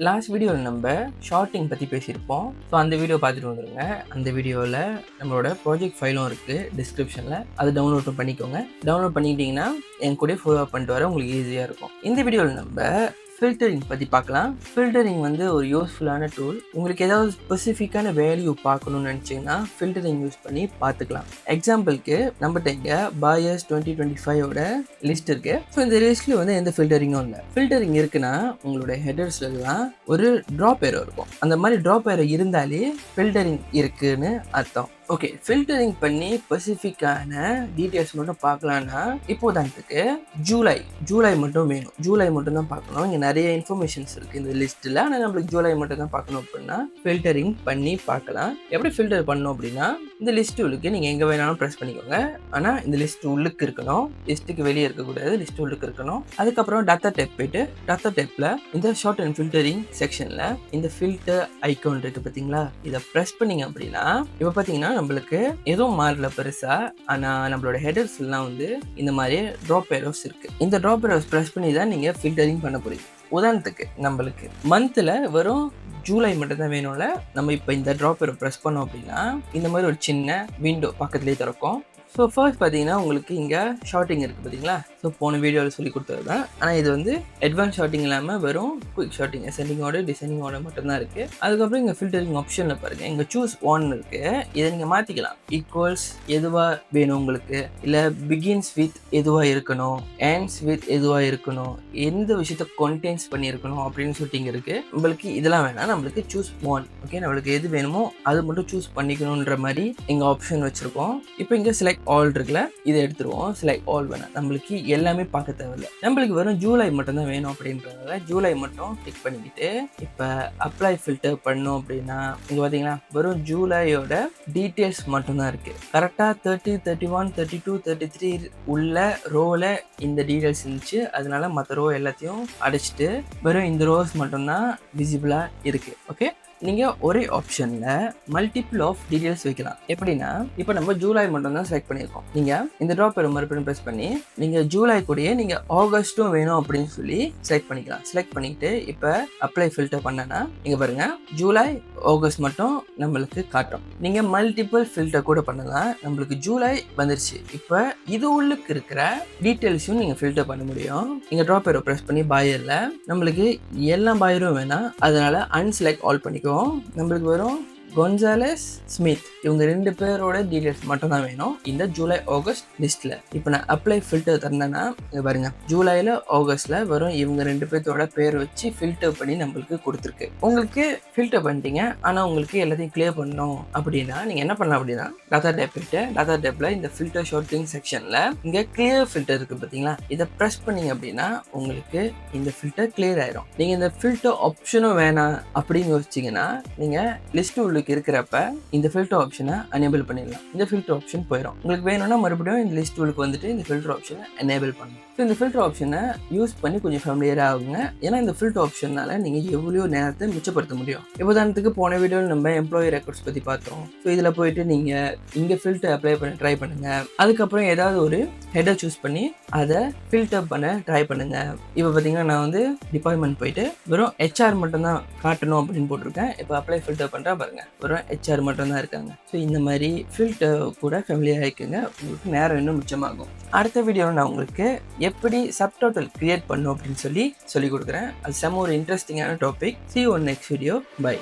Last வீடியோவில் நம்ம sorting பற்றி பேசியிருப்போம். ஸோ அந்த வீடியோ பார்த்துட்டு வந்துடுங்க. அந்த வீடியோவில் நம்மளோட ப்ராஜெக்ட் ஃபைலும் இருக்குது டிஸ்கிரிப்ஷனில், அது டவுன்லோட் பண்ணிக்கோங்க. டவுன்லோட் பண்ணிக்கிட்டிங்கன்னா என் கூட ஃபாலோ பண்ணிட்டு வர உங்களுக்கு ஈஸியாக இருக்கும். இந்த வீடியோவில் நம்ம ஃபில்டரிங் பற்றி பார்க்கலாம். ஃபில்டரிங் வந்து ஒரு யூஸ்ஃபுல்லான டூல். உங்களுக்கு ஏதாவது ஸ்பெசிஃபிக்கான வேல்யூ பார்க்கணும்னு நினச்சிங்கன்னா ஃபில்டரிங் யூஸ் பண்ணி பார்த்துக்கலாம். எக்ஸாம்பிளுக்கு நம்மகிட்ட இங்கே பாயஸ் 2025 லிஸ்ட் இருக்குது. ஸோ இந்த லிஸ்ட்டில் வந்து எந்த ஃபில்டரிங்கும் இல்லை. ஃபில்டரிங் இருக்குன்னா உங்களோட ஹெடர்ஸ்லாம் ஒரு ட்ராப் ஏரோ இருக்கும். அந்த மாதிரி ட்ராப் ஏரோ இருந்தாலே ஃபில்டரிங் இருக்குன்னு அர்த்தம். ஓகே, ஃபில்டரிங் பண்ணி ஸ்பெசிஃபிக்கான டீட்டெயில்ஸ் மட்டும் பார்க்கலான்னா இப்போதான்ட்டுக்கு ஜூலை மட்டும் வேணும். ஜூலை மட்டும் தான் பார்க்கணும். இங்கே நிறைய இன்ஃபர்மேஷன்ஸ் இருக்குது இந்த லிஸ்ட்டில். ஆனால் நம்மளுக்கு ஜூலை மட்டும் தான் பார்க்கணும் அப்படின்னா ஃபில்டரிங் பண்ணி பார்க்கலாம். எப்படி ஃபில்டர் பண்ணணும் அப்படின்னா இந்த லிஸ்ட் உள்ளுக்கு நீங்கள் எங்கே வேணாலும் ப்ரெஸ் பண்ணிக்கோங்க. ஆனால் இந்த லிஸ்ட் உள்ளுக்கு இருக்கணும், லிஸ்ட்டுக்கு வெளியே இருக்கக்கூடாது, லிஸ்ட் உள்ளுக்கு இருக்கணும். அதுக்கப்புறம் டேட்டா டேப் போயிட்டு டேட்டா டேப்பில் இந்த ஷார்ட் அண்ட் ஃபில்டரிங் செக்ஷனில் இந்த ஃபில்டர் ஐக்கான் இருக்குது பார்த்தீங்களா, இதை ப்ரெஸ் பண்ணிங்க அப்படின்னா இப்போ பார்த்தீங்கன்னா நம்மளுக்கு எதுவும் மாறல பெருசா. ஆனா நம்மளோட ஹெடர்ஸ்லாம் வந்து இந்த மாதிரி ட்ராப் ஏரோஸ் இருக்கு. இந்த ட்ராப் ஏரோஸ் பிரஸ் பண்ணி தான் நீங்க ஃபில்டரிங் பண்ண போறீங்க. உதாரணத்துக்கு நம்மளுக்கு மந்த்ல வெறும் ஜூலை மட்டும் தான் வேணும்ல, நம்ம இப்போ இந்த ட்ராப் ஏரோ ப்ரெஸ் பண்ணோம் அப்படின்னா இந்த மாதிரி ஒரு சின்ன விண்டோ பக்கத்துலேயே திறக்கும். ஸோ ஃபர்ஸ்ட் பார்த்தீங்கன்னா உங்களுக்கு இங்கே ஷார்ட்டிங் இருக்குது பார்த்தீங்களா. ஸோ போன வீடியோவில் சொல்லி கொடுத்தது தான். ஆனால் இது வந்து அட்வான்ஸ் ஷார்ட்டிங் இல்லாமல் வெறும் குயிக் ஷார்ட்டிங், அசெண்டிங்கோட டிசைனிங்கோட மட்டும்தான் இருக்குது. அதுக்கப்புறம் இங்கே ஃபில்டரிங் ஆப்ஷனில் பாருங்கள், இங்கே சூஸ் ஒன் இருக்குது. இதை நீங்கள் மாற்றிக்கலாம். ஈக்குவல்ஸ் எதுவாக வேணும் உங்களுக்கு, இல்லை பிகின்ஸ் வித் எதுவாக இருக்கணும், எண்ட்ஸ் வித் எதுவாக இருக்கணும், எந்த விஷயத்தை கண்டெயின்ஸ் பண்ணியிருக்கணும் அப்படின்னு சொல்லிட்டு இங்கே இருக்குது. நம்மளுக்கு இதெல்லாம் வேணாம், நம்மளுக்கு சூஸ் ஒன். ஓகே, நம்மளுக்கு எது வேணுமோ அது மட்டும் சூஸ் பண்ணிக்கணுன்ற மாதிரி இங்கே ஆப்ஷன் வச்சுருக்கோம். இப்போ இங்கே செலக்ட் ஆல் இருக்குல்ல, இதை எடுத்துருவோம். செலக்ட் ஆல் வேணாம், நம்மளுக்கு எல்லாமே பார்க்க தேவையில்லை. நம்மளுக்கு வெறும் ஜூலை மட்டும் தான் வேணும் அப்படின்றதால ஜூலை மட்டும் டிக் பண்ணிக்கிட்டு இப்போ அப்ளை ஃபில்டர் பண்ணோம் அப்படின்னா இங்கே பார்த்தீங்கன்னா வெறும் ஜூலையோட டீட்டெயில்ஸ் மட்டும்தான் இருக்குது. கரெக்டாக 30, 31, 32, 33 உள்ள ரோவில் இந்த டீட்டெயில்ஸ் இருந்துச்சு. அதனால மற்ற ரோ எல்லாத்தையும் அடிச்சுட்டு வெறும் இந்த ரோஸ் மட்டும்தான் விசிபிளாக இருக்குது. ஓகே, நீங்கள் ஒரே ஆப்ஷனில் மல்டிபிள் ஆஃப் டீட்டெயில்ஸ் வைக்கலாம். எப்படின்னா இப்போ நம்ம ஜூலை மட்டும் தான் செலக்ட் பண்ணியிருக்கோம். நீங்கள் இந்த ட்ராப் ஏரோ மறுபடியும் ப்ரெஸ் பண்ணி நீங்கள் ஜூலை கூடயே நீங்கள் ஆகஸ்ட்டும் வேணும் அப்படின்னு சொல்லி செலக்ட் பண்ணிக்கலாம். செலக்ட் பண்ணிட்டு இப்போ அப்ளை ஃபில்டர் பண்ணனா இங்கே பாருங்கள் ஜூலை ஆகஸ்ட் மட்டும் நம்மளுக்கு காட்டும். நீங்கள் மல்டிபிள் ஃபில்டர் கூட பண்ணலாம். நம்மளுக்கு ஜூலை வந்துருச்சு. இப்போ இது உள்ளுக்கு இருக்கிற டீட்டெயில்ஸும் நீங்கள் ஃபில்டர் பண்ண முடியும். நீங்கள் ட்ராப் ஏரோ ப்ரெஸ் பண்ணி பாயரில் நம்மளுக்கு எல்லா பாயரும் வேணாம், அதனால அன்செலக்ட் ஆல் பண்ணிக்கோ. நம்மளுக்கு வரும் கொன்சாலஸ் ஸ்மித், இவங்க 2 பேரோட டீடைல்ஸ் மட்டும் தான் வேணும் இந்த ஜூலை ஆகஸ்ட் லிஸ்ட்ல. இப்போ நான் அப்ளை ஃபில்டர் தரேன்னா பாருங்க, ஜூலைல ஆகஸ்ட்ல வரும் இவங்க 2 பேர்த்தோட பேர் வச்சு ஃபில்டர் பண்ணி நம்மளுக்கு கொடுத்துருக்கு. உங்களுக்கு ஃபில்டர் பண்ணிட்டீங்க, ஆனால் உங்களுக்கு எல்லாத்தையும் கிளியர் பண்ணணும் அப்படின்னா நீங்க என்ன பண்ணலாம் அப்படின்னா டேட்டா டேப் போயிட்டு டேட்டா டேப்ல இந்த ஃபில்டர் ஷார்ட்டிங் செக்ஷன்ல இங்க கிளியர் ஃபில்டர் இருக்கு பார்த்தீங்களா, இதை ப்ரெஸ் பண்ணீங்க அப்படின்னா உங்களுக்கு இந்த ஃபில்டர் கிளியர் ஆயிடும். நீங்க இந்த ஃபில்டர் ஆப்ஷனும் வேணாம் அப்படின்னு யோசிச்சீங்கன்னா நீங்க லிஸ்ட் உள்ள இருக்கிறப்ப இந்த ஃபில்டர் ஆப்ஷனை எனேபிள் பண்ணிடலாம். இந்த ஃபில்டர் ஆப்ஷன் போயிடும். உங்களுக்கு வேணும்னா மறுபடியும் இந்த லிஸ்ட் உங்களுக்கு வந்துட்டு இந்த ஃபில்டர் ஆப்ஷனை எனேபிள் பண்ணணும். ஸோ இந்த ஃபில்டர் ஆப்ஷனை யூஸ் பண்ணி கொஞ்சம் ஃபேமிலியராக ஆகுங்க. ஏன்னா இந்த ஃபில்டர் ஆப்ஷனால நீங்கள் எவ்வளோ நேரத்தை மிச்சப்படுத்த முடியும். உதாரணத்துக்கு போன வீடியோவில் நம்ம எம்ப்ளாயி ரெக்கார்ட்ஸ் பற்றி பார்த்தோம். ஸோ இதில் போயிட்டு நீங்கள் இங்கே ஃபில்டர் அப்ளை பண்ண ட்ரை பண்ணுங்கள். அதுக்கப்புறம் ஏதாவது ஒரு ஹெடர் சூஸ் பண்ணி அதை ஃபில்டர் பண்ண ட்ரை பண்ணுங்கள். இப்போ பார்த்தீங்கன்னா நான் வந்து டிபார்ட்மெண்ட் போயிட்டு வெறும் HR மட்டும்தான் காட்டணும் அப்படின்னு போட்டிருக்கேன். இப்போ அப்ளை ஃபில்டர் பண்ணுறா பாருங்கள், வெறும் HR மட்டும் தான் இருக்காங்க. ஸோ இந்த மாதிரி ஃபில்டர் கூட ஃபேமிலியாக இருக்குங்க. உங்களுக்கு நேரம் இன்னும் மிச்சமாகும். அடுத்த வீடியோவில் நான் உங்களுக்கு எப்படி சப்டைட்டில் கிரியேட் பண்ணும் அப்படின்னு சொல்லி கொடுக்குறேன். அது செம்ம ஒரு இன்ட்ரெஸ்டிங்கான topic. See you on next video. Bye.